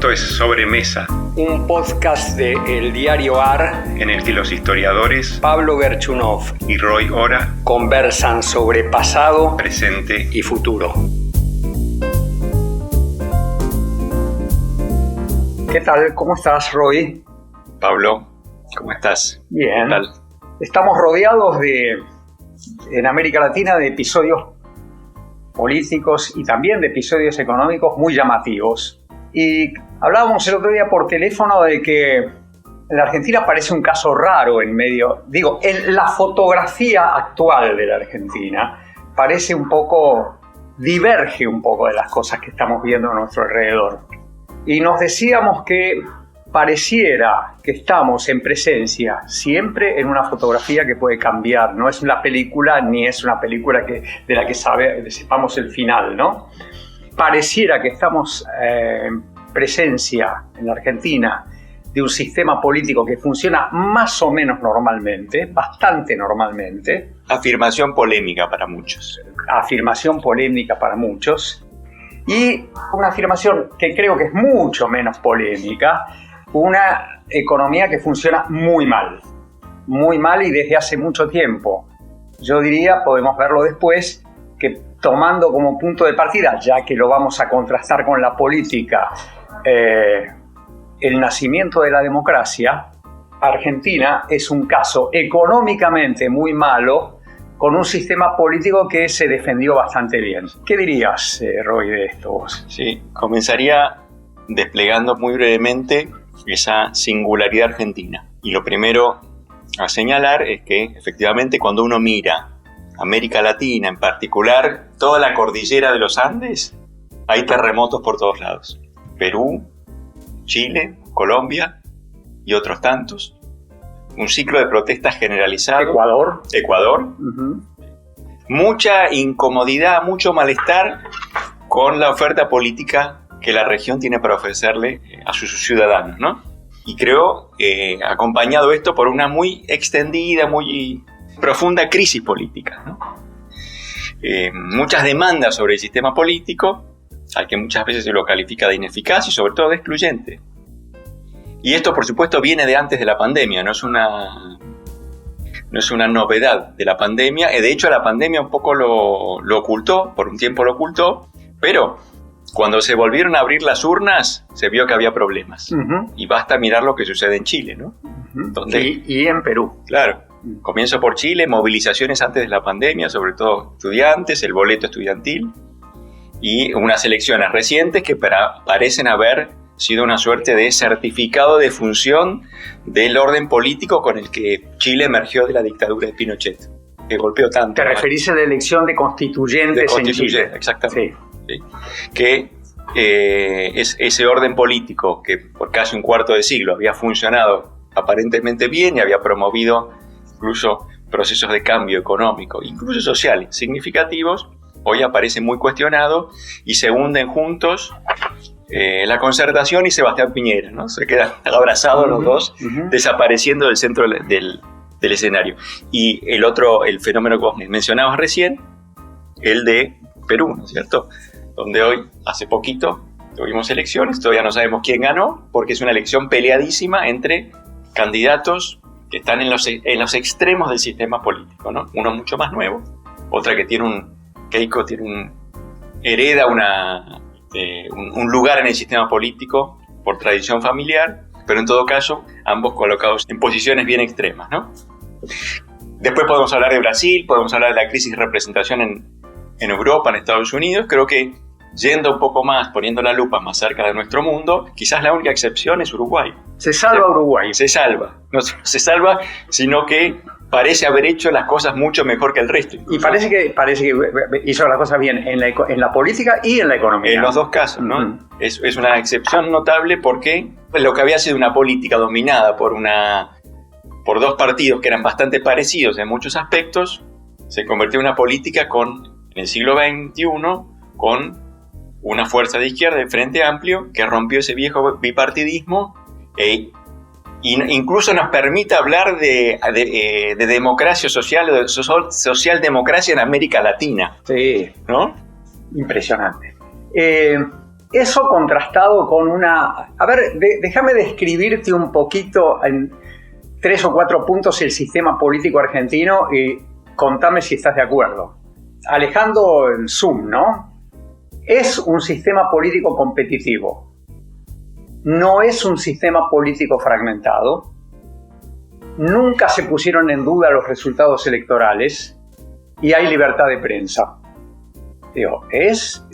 Esto es Sobremesa, un podcast de El Diario AR, en el que los historiadores Pablo Gerchunov y Roy Ora conversan sobre pasado, presente y futuro. ¿Qué tal? ¿Cómo estás, Roy? Pablo, ¿cómo estás? Bien. ¿Qué tal? Estamos rodeados en América Latina de episodios políticos y también de episodios económicos muy llamativos. Y hablábamos el otro día por teléfono de que en la Argentina parece un caso raro en la fotografía actual de la Argentina parece diverge un poco de las cosas que estamos viendo a nuestro alrededor. Y nos decíamos que pareciera que estamos en presencia siempre en una fotografía que puede cambiar. No es una película, ni es una película de la que sepamos el final, ¿no? Pareciera que estamos en presencia en la Argentina de un sistema político que funciona más o menos normalmente, bastante normalmente. Afirmación polémica para muchos. Afirmación polémica para muchos. Y una afirmación que creo que es mucho menos polémica, una economía que funciona muy mal y desde hace mucho tiempo. Yo diría, podemos verlo después, que tomando como punto de partida, ya que lo vamos a contrastar con la política, el nacimiento de la democracia, Argentina es un caso económicamente muy malo, con un sistema político que se defendió bastante bien. ¿Qué dirías, Roy, de esto vos? Sí, comenzaría desplegando muy brevemente esa singularidad argentina. Y lo primero a señalar es que, efectivamente, cuando uno mira América Latina, en particular toda la cordillera de los Andes, hay terremotos por todos lados. Perú, Chile, Colombia y otros tantos. Un ciclo de protestas generalizado. Ecuador. Uh-huh. Mucha incomodidad, mucho malestar con la oferta política que la región tiene para ofrecerle a sus ciudadanos, ¿no? Y creo, acompañado esto por una muy extendida, muy profunda crisis política, ¿no? Muchas demandas sobre el sistema político, al que muchas veces se lo califica de ineficaz y sobre todo de excluyente. Y esto, por supuesto, viene de antes de la pandemia, no es una novedad de la pandemia. De hecho, la pandemia un poco lo ocultó, por un tiempo lo ocultó, pero cuando se volvieron a abrir las urnas, se vio que había problemas. Uh-huh. Y basta mirar lo que sucede en Chile, ¿no? Uh-huh. Y en Perú. Claro. Comienzo por Chile, movilizaciones antes de la pandemia, sobre todo estudiantes, el boleto estudiantil, y unas elecciones recientes que parecen haber sido una suerte de certificado de función del orden político con el que Chile emergió de la dictadura de Pinochet, que golpeó tanto. ¿Te referís a la elección de constituyentes en Chile? Exactamente. Sí. Que es ese orden político que por casi un cuarto de siglo había funcionado aparentemente bien y había promovido incluso procesos de cambio económico, incluso sociales significativos, hoy aparece muy cuestionado y se hunden juntos la Concertación y Sebastián Piñera, ¿no? Se quedan abrazados los dos, desapareciendo del centro del escenario. Y el fenómeno que vos mencionabas recién, el de Perú, ¿no es cierto? Donde hoy, hace poquito, tuvimos elecciones, todavía no sabemos quién ganó, porque es una elección peleadísima entre candidatos que están en los extremos del sistema político, ¿no? Uno mucho más nuevo, otra que Keiko hereda un lugar en el sistema político por tradición familiar, pero en todo caso, ambos colocados en posiciones bien extremas, ¿no? Después podemos hablar de Brasil, podemos hablar de la crisis de representación en Europa, en Estados Unidos. Creo que yendo un poco más, poniendo la lupa más cerca de nuestro mundo, quizás la única excepción es Uruguay. Se salva Uruguay. Se salva. No se salva, sino que parece haber hecho las cosas mucho mejor que el resto. Y parece que hizo las cosas bien en la política y en la economía. En los dos casos, ¿no? Uh-huh. Es una excepción notable porque lo que había sido una política dominada por dos partidos que eran bastante parecidos en muchos aspectos, se convirtió en una política en el siglo XXI con una fuerza de izquierda, el Frente Amplio, que rompió ese viejo bipartidismo e incluso nos permite hablar de democracia social, de socialdemocracia en América Latina. Sí, ¿no? Impresionante. Eso contrastado con una... A ver, déjame describirte un poquito en 3 o 4 puntos el sistema político argentino y contame si estás de acuerdo. Alejando el Zoom, ¿no? Es un sistema político competitivo. No es un sistema político fragmentado. Nunca se pusieron en duda los resultados electorales y hay libertad de prensa. Digo, es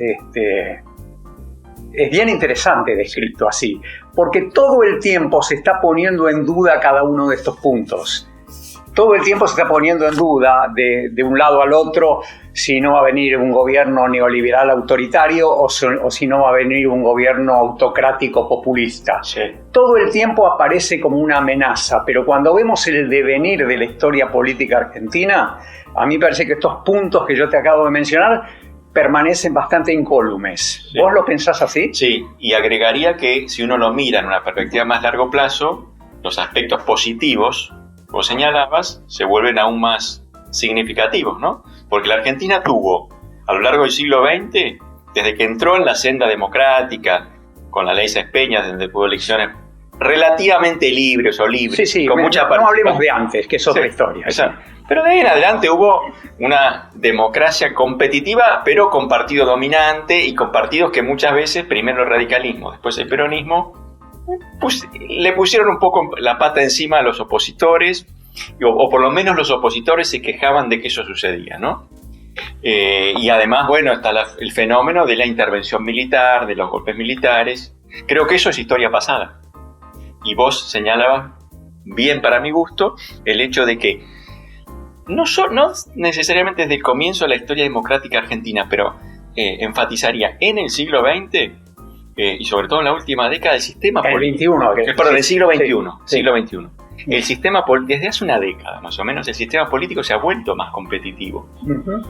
bien interesante descrito así, porque todo el tiempo se está poniendo en duda cada uno de estos puntos. Todo el tiempo se está poniendo en duda de un lado al otro si no va a venir un gobierno neoliberal autoritario o si no va a venir un gobierno autocrático populista. Sí. Todo el tiempo aparece como una amenaza, pero cuando vemos el devenir de la historia política argentina, a mí me parece que estos puntos que yo te acabo de mencionar permanecen bastante incólumes. Sí. ¿Vos lo pensás así? Sí, y agregaría que si uno lo mira en una perspectiva más largo plazo, los aspectos positivos, como señalabas, se vuelven aún más significativos, ¿no? Porque la Argentina tuvo, a lo largo del siglo XX, desde que entró en la senda democrática, con la ley Sáenz Peña, desde que hubo elecciones relativamente libres o libres, sí, con mucha no hablemos de antes, que es otra historia. Sí. Pero de ahí en adelante hubo una democracia competitiva, pero con partido dominante y con partidos que muchas veces, primero el radicalismo, después el peronismo, pues le pusieron un poco la pata encima a los opositores, o por lo menos los opositores se quejaban de que eso sucedía, ¿no? Y además, bueno, está el fenómeno de la intervención militar, de los golpes militares. Creo que eso es historia pasada. Y vos señalabas, bien para mi gusto, el hecho de que no necesariamente desde el comienzo de la historia democrática argentina, pero enfatizaría en el siglo XX y sobre todo en la última década el sistema político. Del siglo XXI. Sí. Siglo XXI. El sistema desde hace una década más o menos, el sistema político se ha vuelto más competitivo. Uh-huh.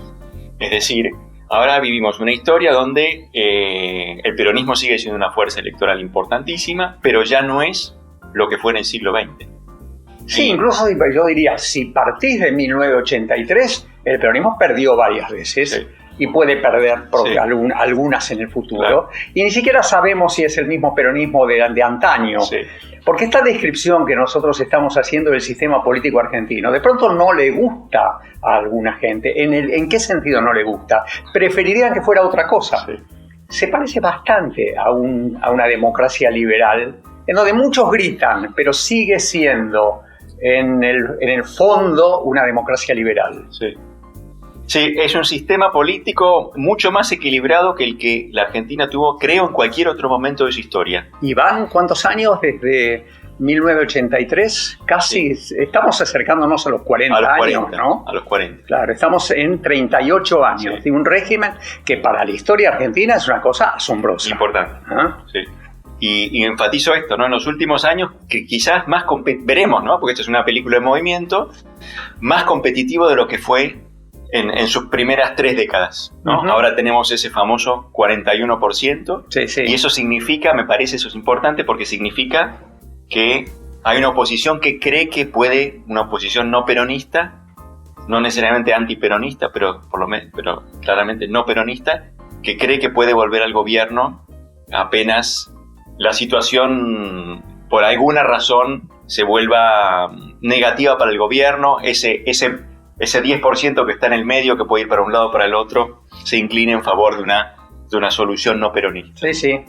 Es decir, ahora vivimos una historia donde el peronismo sigue siendo una fuerza electoral importantísima, pero ya no es lo que fue en el siglo XX. Sí, incluso yo diría, si partís de 1983, el peronismo perdió varias veces. Sí. Y puede perder algunas en el futuro. Claro. Y ni siquiera sabemos si es el mismo peronismo de antaño. Sí. Porque esta descripción que nosotros estamos haciendo del sistema político argentino, de pronto no le gusta a alguna gente. ¿En qué sentido no le gusta? Preferirían que fuera otra cosa. Sí. Se parece bastante a una democracia liberal, en donde muchos gritan, pero sigue siendo en el fondo una democracia liberal. Sí. Sí, es un sistema político mucho más equilibrado que el que la Argentina tuvo, creo, en cualquier otro momento de su historia. ¿Y van cuántos años desde 1983? Casi, sí. Estamos acercándonos a los 40 años, ¿no? A los 40. Claro, estamos en 38 años. Sí. De un régimen que para la historia argentina es una cosa asombrosa. Importante. ¿Ah? Sí. Y enfatizo esto, ¿no? En los últimos años, que quizás más veremos, ¿no? Porque esto es una película de movimiento, más competitivo de lo que fue en sus primeras 3 décadas, ¿no? Uh-huh. Ahora tenemos ese famoso 41%, sí. Y eso significa, me parece, eso es importante, porque significa que hay una oposición que cree que puede, una oposición no peronista, no necesariamente antiperonista, pero claramente no peronista, que cree que puede volver al gobierno apenas la situación, por alguna razón, se vuelva negativa para el gobierno, ese 10% que está en el medio, que puede ir para un lado o para el otro, se incline en favor de una solución no peronista. Sí, sí.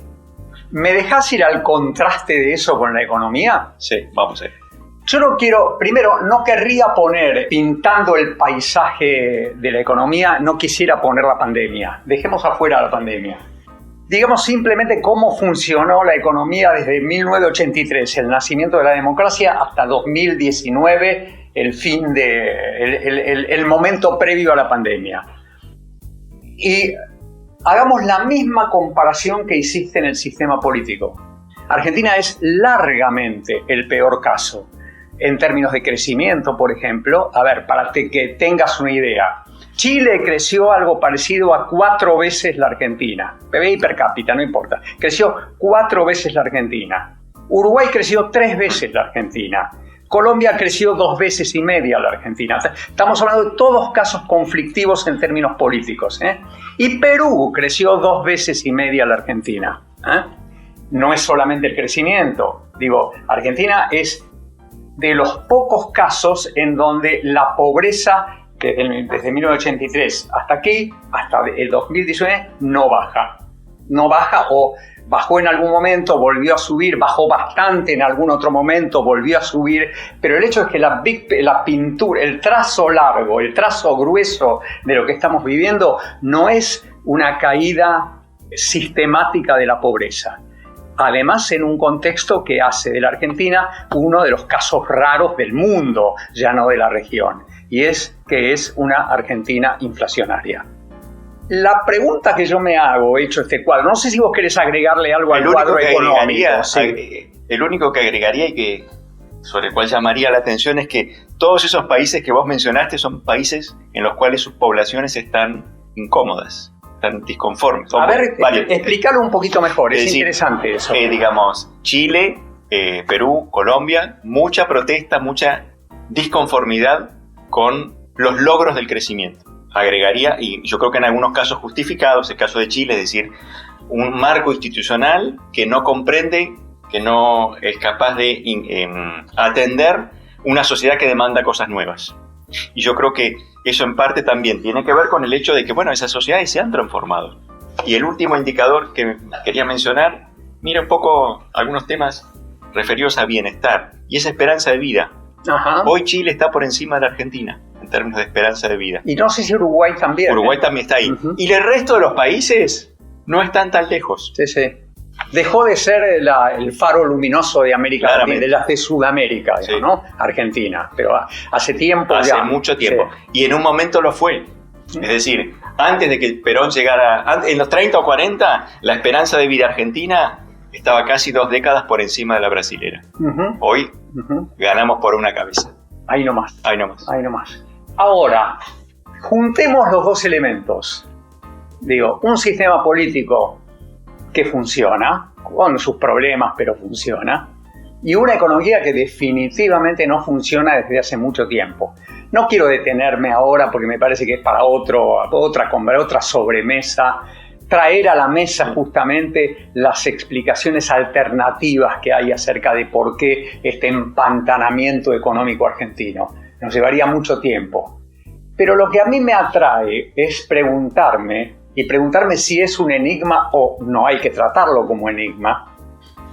¿Me dejás ir al contraste de eso con la economía? Sí, vamos a ver. Yo no querría poner, pintando el paisaje de la economía, no quisiera poner la pandemia. Dejemos afuera la pandemia. Digamos simplemente cómo funcionó la economía desde 1983, el nacimiento de la democracia, hasta 2019, el momento previo a la pandemia. Y hagamos la misma comparación que hiciste en el sistema político. Argentina es largamente el peor caso. En términos de crecimiento, por ejemplo, a ver, para que tengas una idea, Chile creció algo parecido a 4 veces la Argentina. PBI per cápita, no importa. Creció 4 veces la Argentina. Uruguay creció 3 veces la Argentina. Colombia creció 2 veces y media la Argentina. Estamos hablando de todos casos conflictivos en términos políticos. Y Perú creció 2 veces y media la Argentina. No es solamente el crecimiento. Digo, Argentina es de los pocos casos en donde la pobreza desde 1983 hasta aquí, hasta el 2019, no baja. No baja o bajó en algún momento, volvió a subir, bajó bastante en algún otro momento, volvió a subir, pero el hecho es que la pintura, el trazo largo, el trazo grueso de lo que estamos viviendo no es una caída sistemática de la pobreza. Además, en un contexto que hace de la Argentina uno de los casos raros del mundo, ya no de la región, y es que es una Argentina inflacionaria. La pregunta que yo me hago, hecho este cuadro, no sé si vos querés agregarle algo al cuadro económico. Sí. El único que agregaría y que sobre el cual llamaría la atención es que todos esos países que vos mencionaste son países en los cuales sus poblaciones están incómodas, están disconformes. A ver, explícalo un poquito mejor, es interesante eso. Digamos, Chile, Perú, Colombia, mucha protesta, mucha disconformidad con los logros del crecimiento. Agregaría, y yo creo que en algunos casos justificados, el caso de Chile, es decir, un marco institucional que no comprende, que no es capaz de atender una sociedad que demanda cosas nuevas. Y yo creo que eso en parte también tiene que ver con el hecho de que, bueno, esas sociedades se han transformado. Y el último indicador que quería mencionar, mira un poco algunos temas referidos a bienestar y esa esperanza de vida. Ajá. Hoy Chile está por encima de la Argentina en términos de esperanza de vida. Y no sé si Uruguay también. Uruguay también está ahí. Uh-huh. Y el resto de los países no están tan lejos. Sí, sí. Dejó de ser el faro luminoso de América Latina, de Sudamérica, sí. ¿No? Argentina. Pero hace tiempo hace mucho tiempo. Sí. Y en un momento lo fue. Es decir, antes de que Perón llegara, en los 30 o 40, la esperanza de vida argentina estaba casi 2 décadas por encima de la brasilera. Uh-huh. Hoy ganamos por una cabeza. Ahí nomás. Ahí nomás. Ahí nomás. Ahora, juntemos los dos elementos. Digo, un sistema político que funciona, con sus problemas, pero funciona, y una economía que definitivamente no funciona desde hace mucho tiempo. No quiero detenerme ahora porque me parece que es para otra sobremesa, traer a la mesa justamente las explicaciones alternativas que hay acerca de por qué este empantanamiento económico argentino. Nos llevaría mucho tiempo. Pero lo que a mí me atrae es preguntarme si es un enigma o no hay que tratarlo como enigma,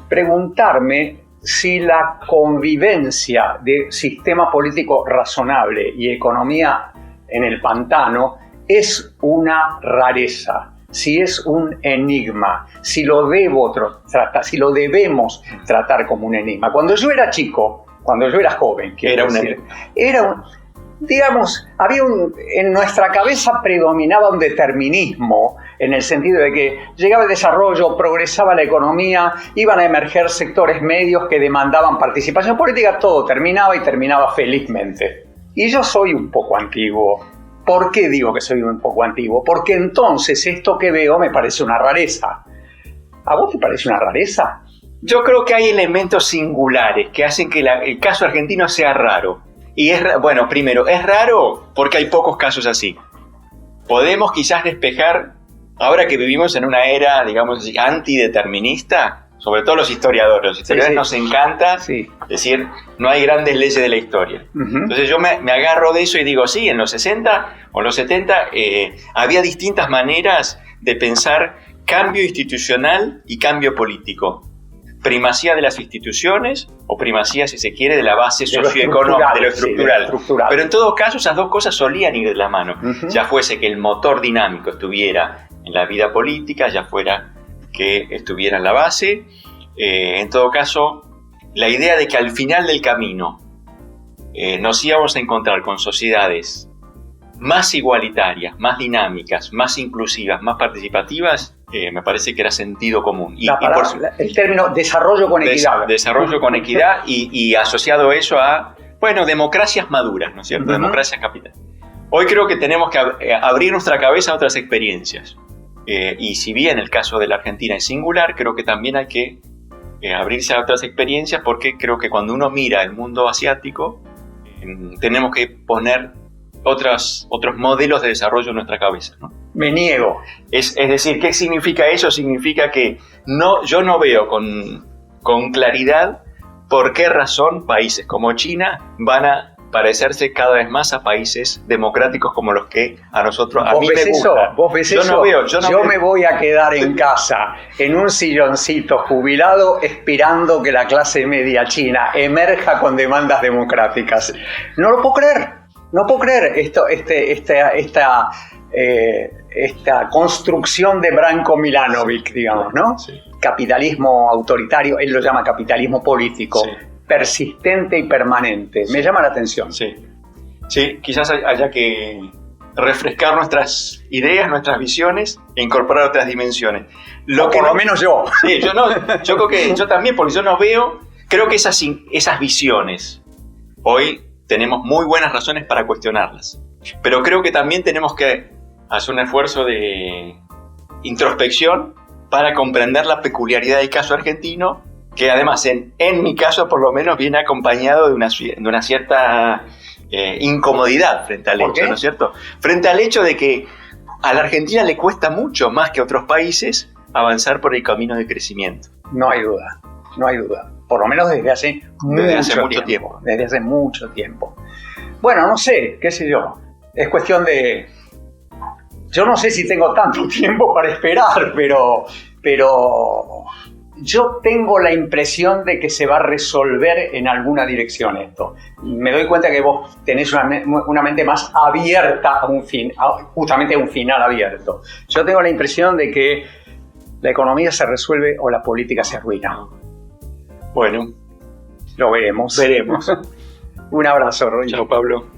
preguntarme si la convivencia de sistema político razonable y economía en el pantano es una rareza, si es un enigma, si lo debemos tratar como un enigma. Cuando yo era chico, cuando yo era joven, en nuestra cabeza predominaba un determinismo en el sentido de que llegaba el desarrollo, progresaba la economía, iban a emerger sectores medios que demandaban participación política, todo terminaba y terminaba felizmente. Y yo soy un poco antiguo. ¿Por qué digo que soy un poco antiguo? Porque entonces esto que veo me parece una rareza. ¿A vos te parece una rareza? Yo creo que hay elementos singulares que hacen que el caso argentino sea raro. Y primero, es raro porque hay pocos casos así. Podemos quizás despejar, ahora que vivimos en una era, digamos así, antideterminista, sobre todo los historiadores. Los historiadores nos encanta decir, no hay grandes leyes de la historia. Uh-huh. Entonces yo me agarro de eso y digo, sí, en los 60 o los 70 había distintas maneras de pensar cambio institucional y cambio político. Primacía de las instituciones o primacía, si se quiere, de la base socioeconómica, de lo estructural. Pero en todo caso, esas dos cosas solían ir de la mano. Uh-huh. Ya fuese que el motor dinámico estuviera en la vida política, ya fuera que estuviera en la base. En todo caso, la idea de que al final del camino nos íbamos a encontrar con sociedades más igualitarias, más dinámicas, más inclusivas, más participativas, me parece que era sentido común. El término desarrollo con equidad. Desarrollo con equidad y asociado eso a, democracias maduras, ¿no es cierto? Uh-huh. Democracias capitales. Hoy creo que tenemos que abrir nuestra cabeza a otras experiencias. Y si bien el caso de la Argentina es singular, creo que también hay que abrirse a otras experiencias, porque creo que cuando uno mira el mundo asiático, tenemos que poner otros modelos de desarrollo en nuestra cabeza, ¿no? Me niego. Es decir, ¿qué significa eso? Significa que yo no veo con claridad por qué razón países como China van a parecerse cada vez más a países democráticos como los que a nosotros, a mí me gusta. ¿Vos ves eso? Yo me voy a quedar en casa, en un silloncito jubilado, esperando que la clase media china emerja con demandas democráticas. No lo puedo creer. No puedo creer esta construcción de Branko Milanovic, digamos, ¿no? Sí. Capitalismo autoritario, él lo llama capitalismo político, sí. Persistente y permanente. Me llama la atención. Sí, sí, quizás haya que refrescar nuestras ideas, nuestras visiones e incorporar otras dimensiones. Por lo menos yo. Sí, yo creo que yo también, porque yo no veo, creo que esas visiones hoy tenemos muy buenas razones para cuestionarlas, pero creo que también tenemos que hacer un esfuerzo de introspección para comprender la peculiaridad del caso argentino, que además en mi caso por lo menos viene acompañado de una cierta incomodidad frente al hecho, ¿no es cierto? Frente al hecho de que a la Argentina le cuesta mucho más que a otros países avanzar por el camino de crecimiento. No hay duda, no hay duda. Por lo menos desde hace mucho tiempo. Desde hace mucho tiempo. Bueno, no sé, qué sé yo. Es cuestión de... Yo no sé si tengo tanto tiempo para esperar, pero yo tengo la impresión de que se va a resolver en alguna dirección esto. Me doy cuenta que vos tenés una mente más abierta justamente a un final abierto. Yo tengo la impresión de que la economía se resuelve o la política se arruina. Bueno, lo veremos. Veremos. Un abrazo, Roy. Chao, Pablo.